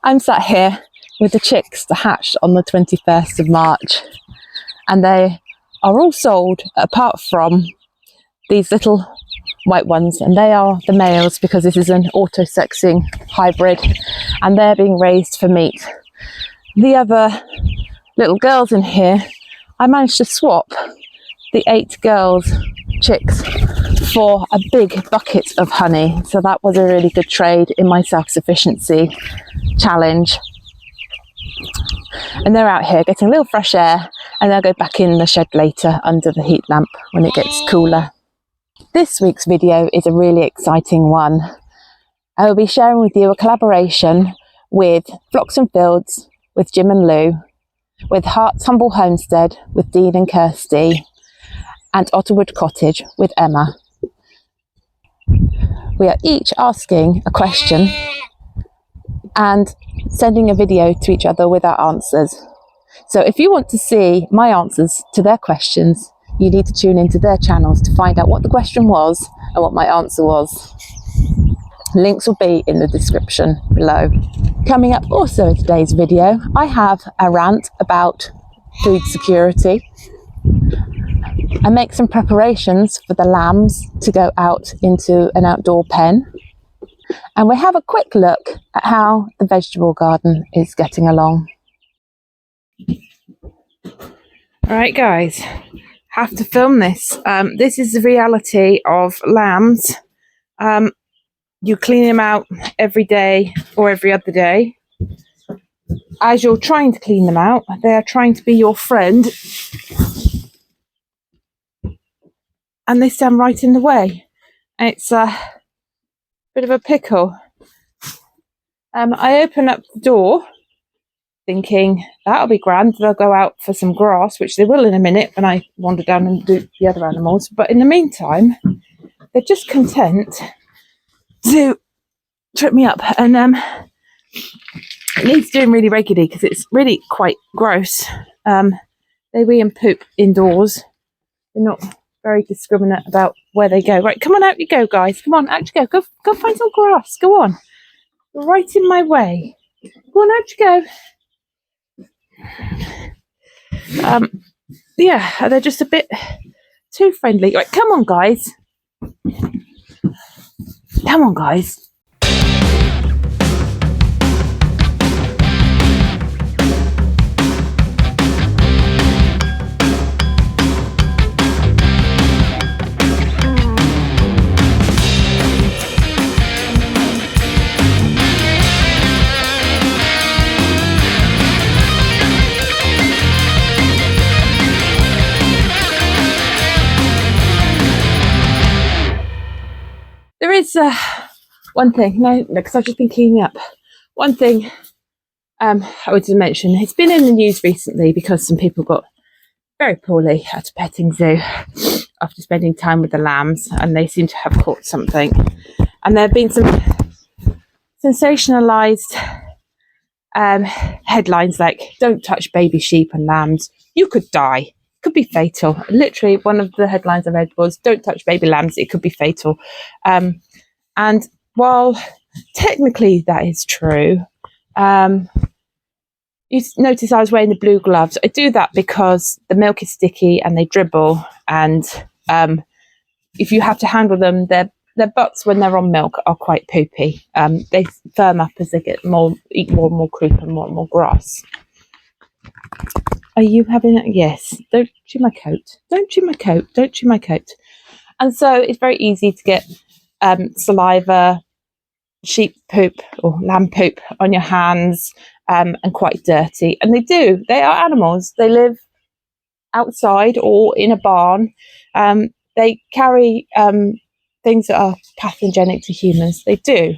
I'm sat here with the chicks that hatched on the 21st of March, and they are all sold apart from these little white ones, and they are the males because this is an auto-sexing hybrid and they're being raised for meat. The other little girls in here, I managed to swap the 8 girls chicks for a big bucket of honey, so that was a really good trade in my self-sufficiency challenge. And they're out here getting a little fresh air, and they'll go back in the shed later under the heat lamp when it gets cooler. This week's video is a really exciting one. I will be sharing with you a collaboration with Flocks and Fields with Jim and Lou, with Heart's Humble Homestead with Dean and Kirsty, and Otterwood Cottage with Emma. We are each asking a question and sending a video to each other with our answers. So if you want to see my answers to their questions, you need to tune into their channels to find out what the question was and what my answer was. Links will be in the description below. Coming up also in today's video, I have a rant about food security. I make some preparations for the lambs to go out into an outdoor pen. And we have a quick look at how the vegetable garden is getting along. Alright guys, have to film this. This is the reality of lambs. You clean them out every day or every other day. As you're trying to clean them out, they are trying to be your friend. And they stand right in the way. It's a bit of a pickle. I open up the door thinking that'll be grand, they'll go out for some grass, which they will in a minute when I wander down and do the other animals. But in the meantime, they're just content to trip me up. And it needs doing really regularly because it's really quite gross. They wee and poop indoors. They're not very discriminate about where they go. Right, come on, out you go, guys. Come on, out you go. Go find some grass. Go on. You're right in my way. Go on, out you go. Yeah, they're just a bit too friendly. Right, come on, guys. Come on, guys. There is one thing, no, because I've just been cleaning up. One thing I wanted to mention, it's been in the news recently because some people got very poorly at a petting zoo after spending time with the lambs, and they seem to have caught something. And there have been some sensationalised headlines like, don't touch baby sheep and lambs, you could die. Could be fatal. Literally, one of the headlines I read was, don't touch baby lambs, it could be fatal. And while technically that is true, you notice I was wearing the blue gloves. I do that because the milk is sticky and they dribble, and if you have to handle them, their butts when they're on milk are quite poopy. They firm up as they eat more and more croup and more grass. Are you having it? Yes. Don't chew my coat. Don't chew my coat. Don't chew my coat. And so it's very easy to get saliva, sheep poop or lamb poop on your hands, and quite dirty. And they do. They are animals. They live outside or in a barn. They carry things that are pathogenic to humans. They do.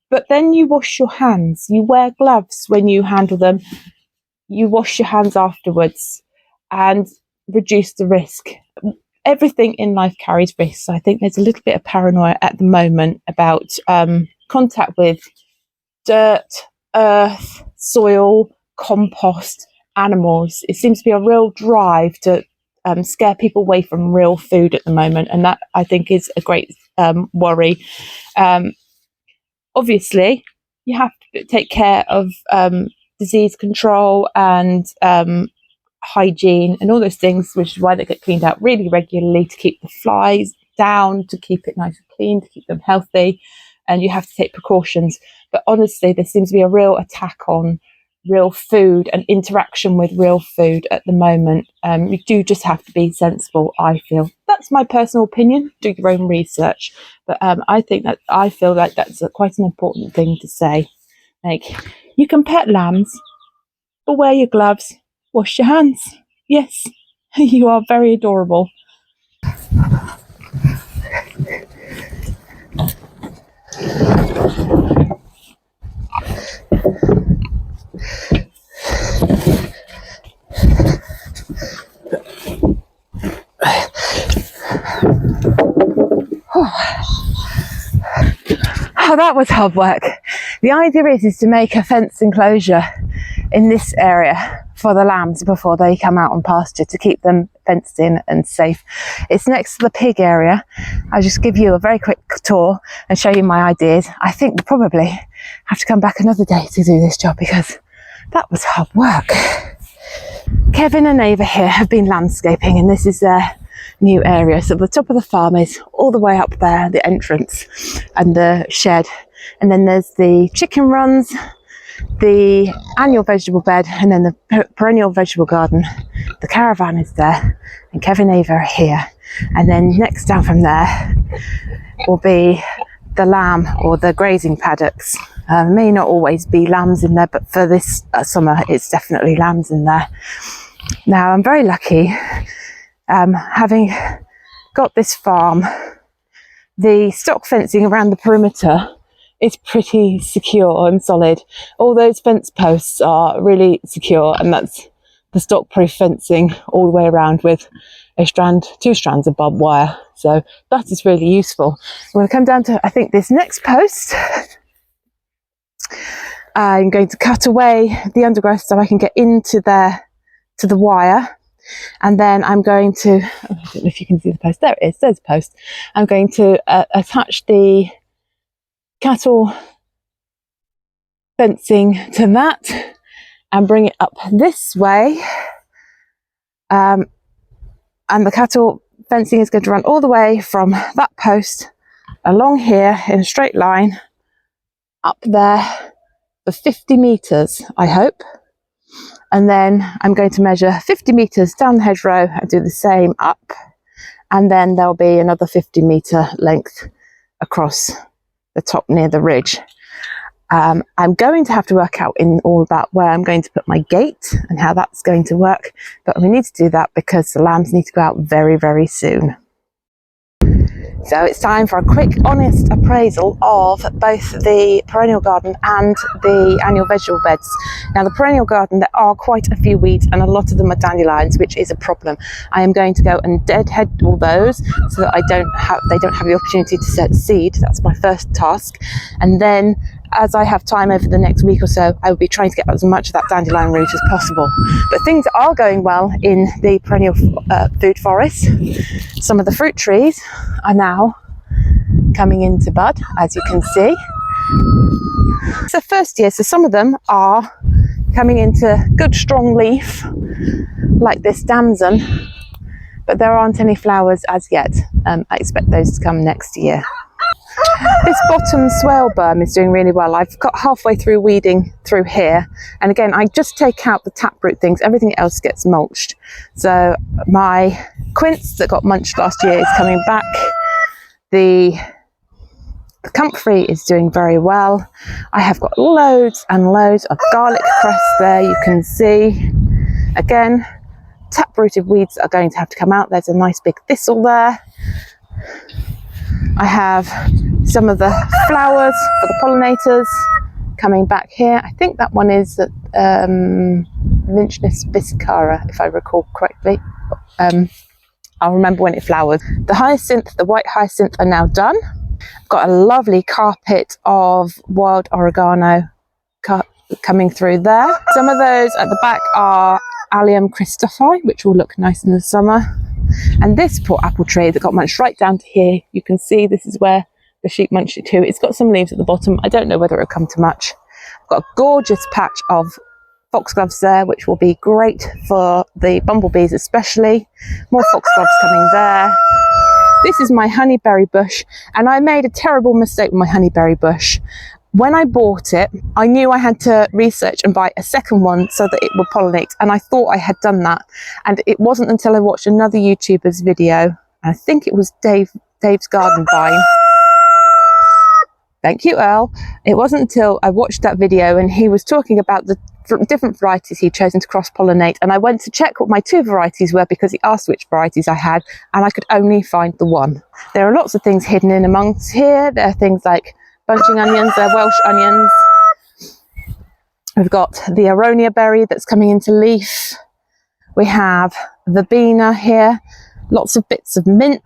But then you wash your hands. You wear gloves when you handle them. You wash your hands afterwards and reduce the risk. Everything in life carries risks. I think there's a little bit of paranoia at the moment about contact with dirt, earth, soil, compost, animals. It seems to be a real drive to scare people away from real food at the moment, and that I think is a great worry. Obviously, you have to take care of disease control and hygiene and all those things, which is why they get cleaned out really regularly to keep the flies down, to keep it nice and clean, to keep them healthy. And you have to take precautions. But honestly, there seems to be a real attack on real food and interaction with real food at the moment. You do just have to be sensible, I feel. That's my personal opinion. Do your own research. But I feel like that's quite an important thing to say. Like, you can pet lambs, but wear your gloves, wash your hands. Yes, you are very adorable. Oh, that was hard work. The idea is to make a fence enclosure in this area for the lambs before they come out on pasture, to keep them fenced in and safe. It's next to the pig area. I'll just give you a very quick tour and show you my ideas. I think we'll probably have to come back another day to do this job because that was hard work. Kevin and Ava here have been landscaping, and this is their new area. So the top of the farm is all the way up there, the entrance and the shed, and then there's the chicken runs, the annual vegetable bed, and then the perennial vegetable garden. The caravan is there, and Kevin and Ava are here, and then next down from there will be the lamb or the grazing paddocks. May not always be lambs in there, but for this summer it's definitely lambs in there. Now, I'm very lucky having got this farm. The stock fencing around the perimeter is pretty secure and solid. All those fence posts are really secure, and that's the stock proof fencing all the way around with two strands of barbed wire. So that is really useful. I'm going to come down to, I think, this next post. I'm going to cut away the undergrowth so I can get into there to the wire. And then I'm going to, I don't know if you can see the post, there it is, there's a post. I'm going to attach the cattle fencing to that and bring it up this way. And the cattle fencing is going to run all the way from that post along here in a straight line up there for 50 metres, I hope. And then I'm going to measure 50 metres down the hedgerow and do the same up. And then there'll be another 50 metre length across the top near the ridge. I'm going to have to work out in all about where I'm going to put my gate and how that's going to work. But we need to do that because the lambs need to go out very, very soon. So it's time for a quick, honest appraisal of both the perennial garden and the annual vegetable beds. Now, the perennial garden, there are quite a few weeds and a lot of them are dandelions, which is a problem. I am going to go and deadhead all those so that they don't have the opportunity to set seed. That's my first task. And then, as I have time over the next week or so, I will be trying to get as much of that dandelion root as possible. But things are going well in the perennial food forest. Some of the fruit trees are now coming into bud, as you can see. So first year, so some of them are coming into good strong leaf, like this damson, but there aren't any flowers as yet. I expect those to come next year. This bottom swale berm is doing really well. I've got halfway through weeding through here, and again I just take out the taproot things, everything else gets mulched. So my quince that got munched last year is coming back. The comfrey is doing very well. I have got loads and loads of garlic cress there, you can see. Again, taprooted weeds are going to have to come out. There's a nice big thistle there. I have some of the flowers for the pollinators coming back here. I think that one is Lynchness viscara, if I recall correctly. I'll remember when it flowers. The hyacinth, the white hyacinth, are now done. I've got a lovely carpet of wild oregano coming through there. Some of those at the back are Allium Christophi, which will look nice in the summer. And this poor apple tree that got munched right down to here, you can see this is where the sheep munched it too. It's got some leaves at the bottom. I don't know whether it'll come to much. I've got a gorgeous patch of foxgloves there, which will be great for the bumblebees especially. More foxgloves coming there. This is my honeyberry bush, and I made a terrible mistake with my honeyberry bush. When I bought it, I knew I had to research and buy a second one so that it would pollinate, and I thought I had done that. And it wasn't until I watched another YouTuber's video, I think it was Dave's Garden Vine. Thank you, Earl. It wasn't until I watched that video and he was talking about the different varieties he'd chosen to cross-pollinate, and I went to check what my 2 varieties were because he asked which varieties I had, and I could only find the one. There are lots of things hidden in amongst here. There are things like bunching onions, they're Welsh onions. We've got the aronia berry that's coming into leaf. We have verbena here, lots of bits of mint.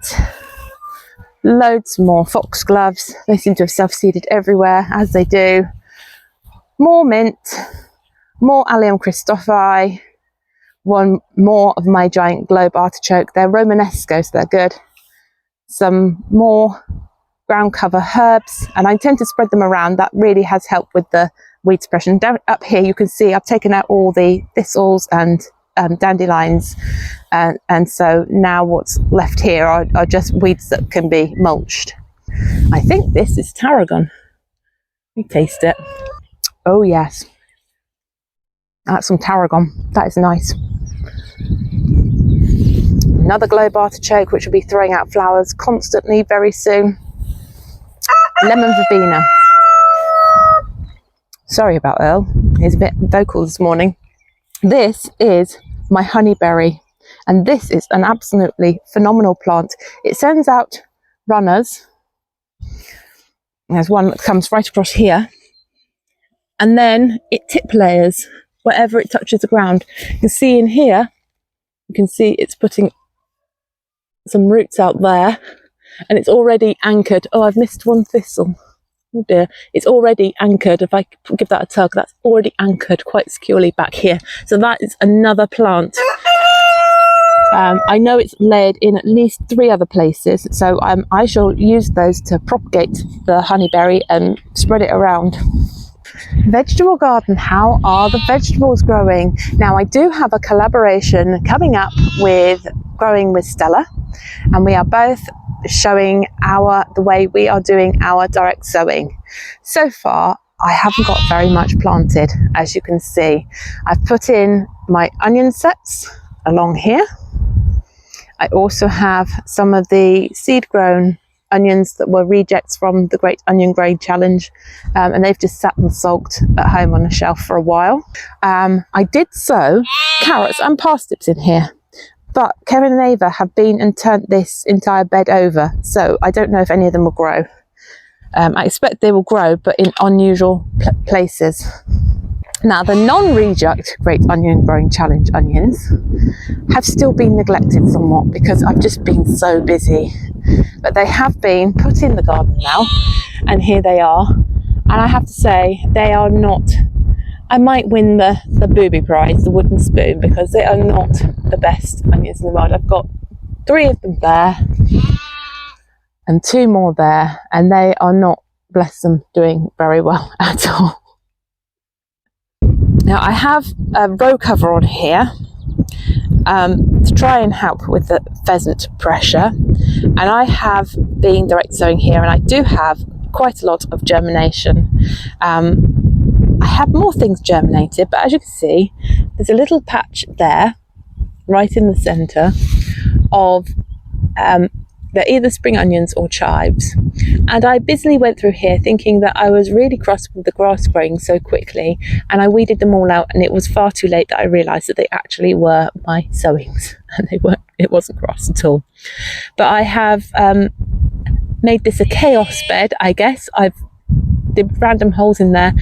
Loads more foxgloves. They seem to have self-seeded everywhere, as they do. More mint, more Allium Christophi, one more of my giant globe artichoke. They're Romanesco, so they're good. Some more ground cover herbs, and I tend to spread them around. That really has helped with the weed suppression. Down up here you can see I've taken out all the thistles and dandelions, and so now what's left here are just weeds that can be mulched. I think this is tarragon. Let me taste it. Oh yes, that's some tarragon. That is nice. Another globe artichoke which will be throwing out flowers constantly very soon. Lemon verbena. Sorry about Earl, he's a bit vocal this morning. This is my honeyberry, and this is an absolutely phenomenal plant. It sends out runners. There's one that comes right across here, and then it tip layers wherever it touches the ground. You can see in here, you can see it's putting some roots out there, and it's already anchored. Oh, I've missed one thistle. Oh dear, it's already anchored. If I give that a tug, that's already anchored quite securely back here. So that is another plant. I know it's layered in at least 3 other places, so I shall use those to propagate the honeyberry and spread it around. Vegetable garden, how are the vegetables growing? Now I do have a collaboration coming up with Growing with Stella, and we are both showing the way we are doing our direct sowing. So far I haven't got very much planted, as you can see. I've put in my onion sets along here. I also have some of the seed grown onions that were rejects from the Great Onion Growing Challenge, and they've just sat and sulked at home on a shelf for a while. I did sow carrots and parsnips in here, but Kevin and Ava have been and turned this entire bed over, so I don't know if any of them will grow. I expect they will grow, but in unusual places. Now, the non-reject Great Onion Growing Challenge onions have still been neglected somewhat because I've just been so busy. But they have been put in the garden now, and here they are. And I have to say, they are not... I might win the booby prize, the wooden spoon, because they are not the best onions in the world. I've got 3 of them there and 2 more there, and they are not, bless them, doing very well at all. Now I have a row cover on here to try and help with the pheasant pressure, and I have been direct sowing here, and I do have quite a lot of germination. I have more things germinated, but as you can see, there's a little patch there, right in the centre, of they're either spring onions or chives. And I busily went through here thinking that I was really cross with the grass growing so quickly, and I weeded them all out, and it was far too late that I realised that they actually were my sowings, and they weren't. It wasn't grass at all. But I have made this a chaos bed, I guess. I've did random holes in there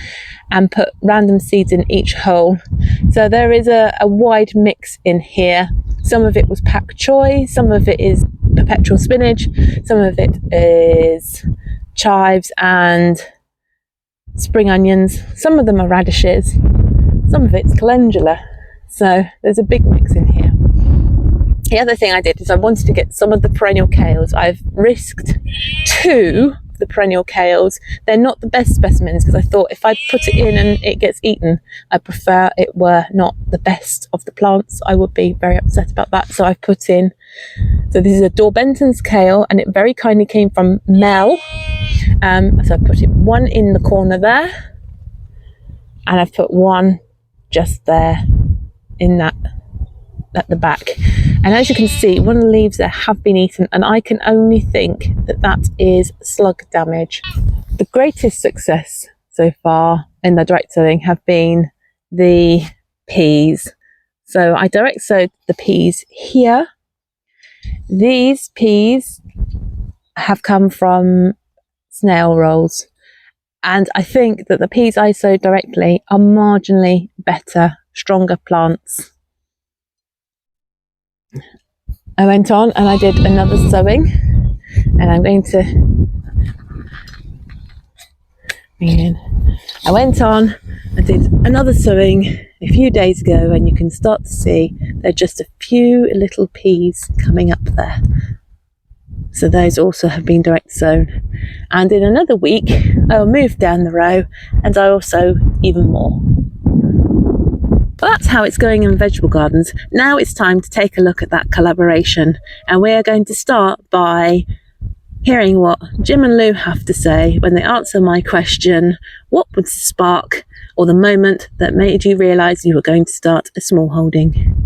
and put random seeds in each hole. So there is a wide mix in here. Some of it was pak choi, some of it is perpetual spinach, some of it is chives and spring onions, some of them are radishes, some of it's calendula. So there's a big mix in here. The other thing I did is I wanted to get some of the perennial kales. I've risked 2 of the perennial kales. They're not the best specimens because I thought if I put it in and it gets eaten, I prefer it were not the best of the plants. I would be very upset about that. So I've put in, so this is a Dorbenton's kale, and it very kindly came from Mel. So I put one in the corner there, and I've put one just there in that at the back. And as you can see, one of the leaves there have been eaten, and I can only think that that is slug damage. The greatest success so far in the direct sowing have been the peas. So I direct sowed the peas here. These peas have come from snail rolls, and I think that the peas I sowed directly are marginally better, stronger plants. I went on and I did another sowing, and I'm going to I went on and did another sowing a few days ago, and you can start to see there are just a few little peas coming up there. So those also have been direct sown. And in another week, I'll move down the row and I will sow even more. Well, that's how it's going in vegetable gardens. Now it's time to take a look at that collaboration, and we're going to start by hearing what Jim and Lou have to say when they answer my question, what was the spark or the moment that made you realise you were going to start a small holding?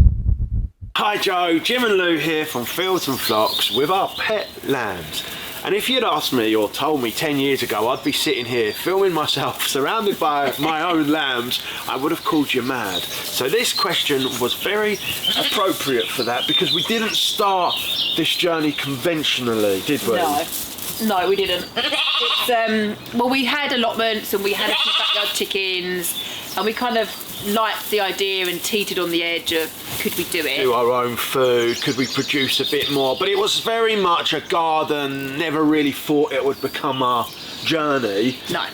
Hi Joe, Jim and Lou here from Fields and Flocks with our pet lambs. And if you'd asked me or told me 10 years ago I'd be sitting here filming myself surrounded by my own lambs, I would have called you mad. So this question was very appropriate for that, because we didn't start this journey conventionally, did we? No, we didn't. Well, we had allotments and we had a few backyard chickens, and we kind of liked the idea and teetered on the edge of, could we do it? Do our own food, could we produce a bit more? But it was very much a garden, never really thought it would become our journey. No.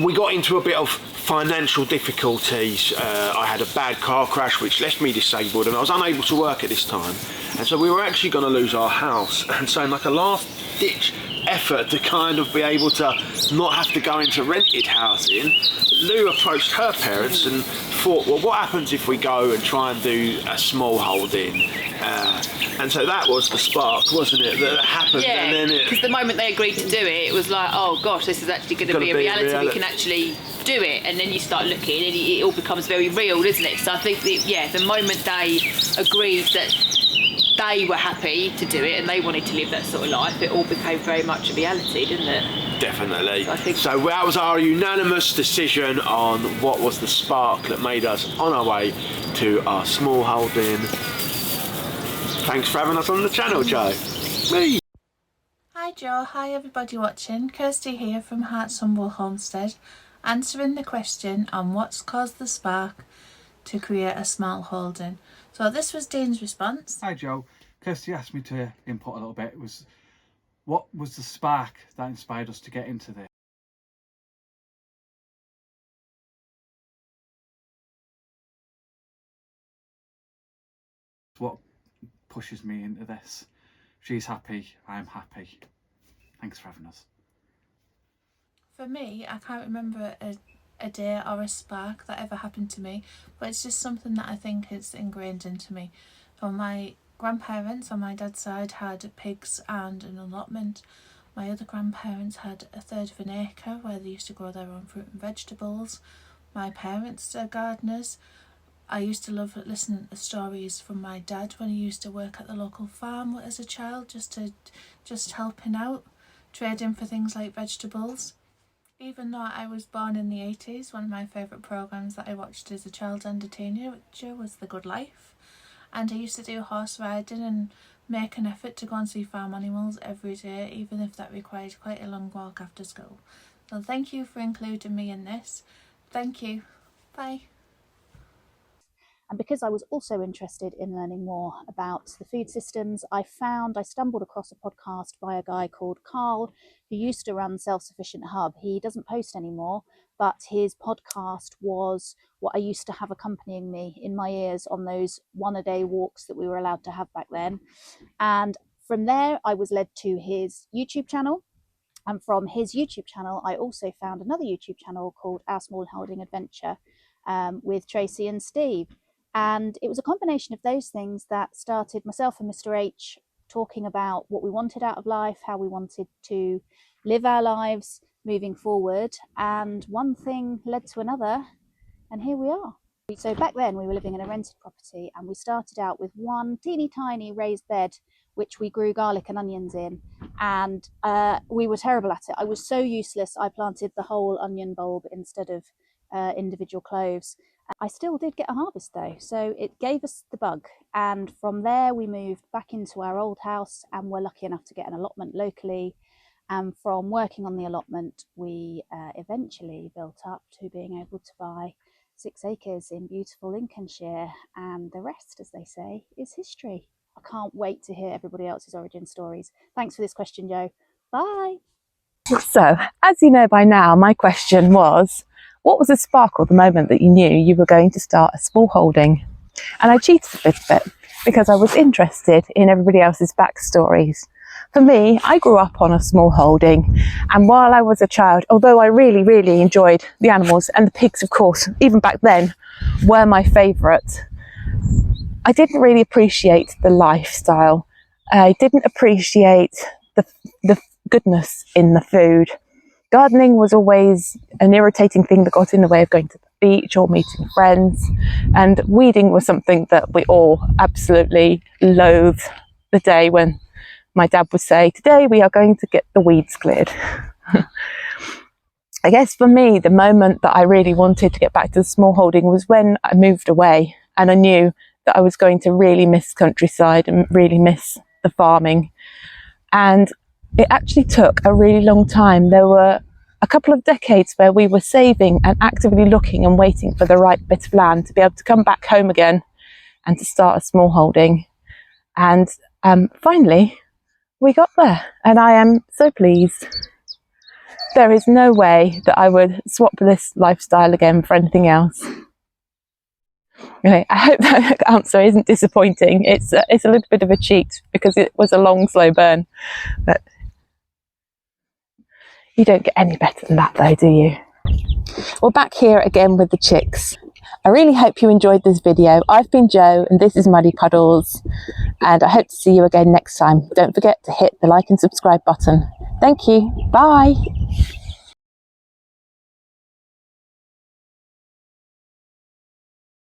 We got into a bit of financial difficulties. I had a bad car crash which left me disabled, and I was unable to work at this time. And so we were actually going to lose our house. And so in like a last ditch effort to kind of be able to not have to go into rented housing, Lou approached her parents and thought, well, what happens if we go and try and do a small holding? And so that was the spark, wasn't it, that happened? Yeah, and then because the moment they agreed to do it, it was like, oh gosh, this is actually going to be a reality. We can actually do it. And then you start looking and it all becomes very real, doesn't it? So I think the moment they agreed that they were happy to do it and they wanted to live that sort of life, it all became very much a reality, didn't it? Definitely. So that was our unanimous decision on what was the spark that made us on our way to our small holding. Thanks for having us on the channel, Joe. Me. Hi Joe, hi everybody watching. Kirsty here from Hearts Humble Homestead, answering the question on what's caused the spark to create a small holding. So this was Dean's response. Hi Joe, Kirsty asked me to input a little bit. It was, what was the spark that inspired us to get into this? What pushes me into this? She's happy, I'm happy. Thanks for having us. For me, I can't remember a day or a spark that ever happened to me, but it's just something that I think is ingrained into me. So my grandparents on my dad's side had pigs and an allotment. My other grandparents had a third of an acre where they used to grow their own fruit and vegetables. My parents are gardeners. I used to love listening to the stories from my dad when he used to work at the local farm as a child, just helping out, trading for things like vegetables. Even though I was born in the 80s, one of my favourite programmes that I watched as a child and a teenager was The Good Life. And I used to do horse riding and make an effort to go and see farm animals every day, even if that required quite a long walk after school. So thank you for including me in this. Thank you. Bye. And because I was also interested in learning more about the food systems, I stumbled across a podcast by a guy called Carl, who used to run Self-Sufficient Hub. He doesn't post anymore, but his podcast was what I used to have accompanying me in my ears on those one-a-day walks that we were allowed to have back then. And from there, I was led to his YouTube channel. And from his YouTube channel, I also found another YouTube channel called Our Smallholding Adventure with Tracy and Steve. And it was a combination of those things that started myself and Mr. H talking about what we wanted out of life, how we wanted to live our lives moving forward. And one thing led to another, and here we are. So back then we were living in a rented property, and we started out with one teeny tiny raised bed which we grew garlic and onions in, and we were terrible at it. I was so useless. I planted the whole onion bulb instead of individual cloves. I still did get a harvest though, so it gave us the bug, and from there we moved back into our old house and were lucky enough to get an allotment locally. And from working on the allotment, we eventually built up to being able to buy 6 acres in beautiful Lincolnshire, and the rest, as they say, is history. I can't wait to hear everybody else's origin stories. Thanks for this question, Joe. Bye. So, as you know by now, my question was, what was the spark or the moment that you knew you were going to start a smallholding? And I cheated a little bit because I was interested in everybody else's backstories. For me, I grew up on a smallholding, and while I was a child, although I really, really enjoyed the animals, and the pigs, of course, even back then, were my favourite, I didn't really appreciate the lifestyle. I didn't appreciate the goodness in the food. Gardening was always an irritating thing that got in the way of going to the beach or meeting friends, and weeding was something that we all absolutely loathed. The day when my dad would say, today we are going to get the weeds cleared. I guess for me, the moment that I really wanted to get back to the smallholding was when I moved away, and I knew that I was going to really miss countryside and really miss the farming. And it actually took a really long time. There were a couple of decades where we were saving and actively looking and waiting for the right bit of land to be able to come back home again and to start a smallholding. And finally, we got there, and I am so pleased. There is no way that I would swap this lifestyle again for anything else. Okay, I hope that answer isn't disappointing. It's a little bit of a cheat because it was a long, slow burn, but you don't get any better than that though, do you? We're back here again with the chicks. I really hope you enjoyed this video. I've been Jo, and this is Muddy Puddles, and I hope to see you again next time. Don't forget to hit the like and subscribe button. Thank you. Bye.